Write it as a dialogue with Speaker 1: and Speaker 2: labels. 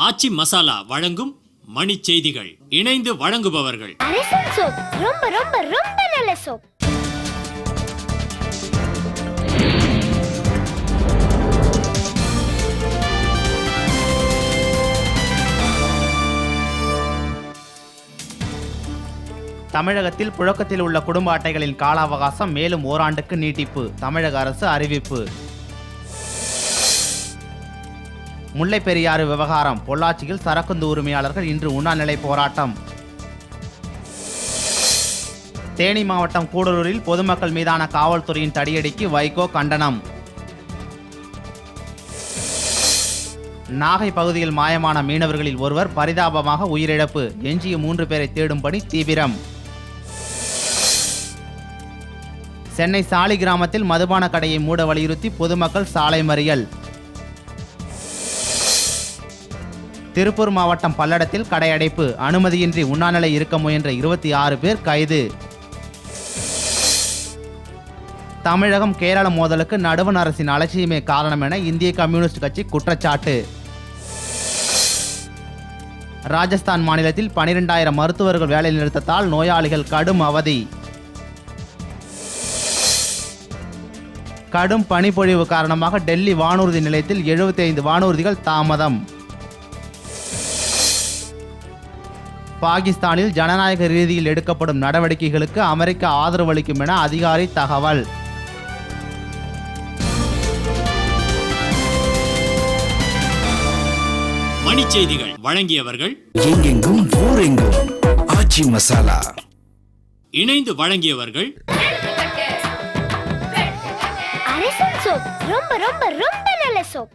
Speaker 1: ஆச்சி மசாலா வழங்கும் மணி செய்திகள். இணைந்து வழங்குபவர்கள்
Speaker 2: அரசன் சோப். ரொம்ப ரொம்ப ரொம்ப நல்ல சோப்.
Speaker 3: தமிழகத்தில் புழக்கத்தில் உள்ள குடும்ப அட்டைகளின் கால அவகாசம் மேலும் ஓராண்டுக்கு நீட்டிப்பு. தமிழக அரசு அறிவிப்பு. முல்லை பெரியாறு விவகாரம். பொள்ளாச்சியில் சரக்குந்து உரிமையாளர்கள் இன்று உண்ணாநிலை போராட்டம். தேனி மாவட்டம் கூடலூரில் பொதுமக்கள் மீதான காவல்துறையின் தடியடிக்கு வைகோ கண்டனம். நாகை பகுதியில் மாயமான மீனவர்களில் ஒருவர் பரிதாபமாக உயிரிழப்பு. எஞ்சிய 3 பேரை தேடும் பணி தீவிரம். சென்னை சாலி கிராமத்தில் மதுபான கடையை மூட வலியுறுத்தி பொதுமக்கள் சாலை மறியல். திருப்பூர் மாவட்டம் பல்லடத்தில் கடை அடைப்பு. அனுமதியின்றி உண்ணாநிலை இருக்க முயன்ற 26 பேர் கைது. தமிழகம் கேரள மோதலுக்கு நடுவண் அரசின் அலட்சியமே காரணம் என இந்திய கம்யூனிஸ்ட் கட்சி குற்றச்சாட்டு. ராஜஸ்தான் மாநிலத்தில் 12,000 மருத்துவர்கள் வேலை நிறுத்தத்தால் நோயாளிகள் கடும் அவதி. கடும் பனிப்பொழிவு காரணமாக டெல்லி வானூர்தி நிலையத்தில் 75 வானூர்திகள் தாமதம். பாகிஸ்தானில் ஜனநாயக ரீதியில் எடுக்கப்படும் நடவடிக்கைகளுக்கு அமெரிக்கா ஆதரவு அளிக்கும் என அதிகாரி தகவல்.
Speaker 1: மணி செய்திகள் வழங்கியவர்கள்
Speaker 4: எங்கெங்கும் ஊரெங்கும் ஆச்சி மசாலா.
Speaker 1: இணைந்து வழங்கியவர்கள்
Speaker 2: அரசன் சோப். ரொம்ப ரொம்ப ரொம்ப நல்ல சோப்.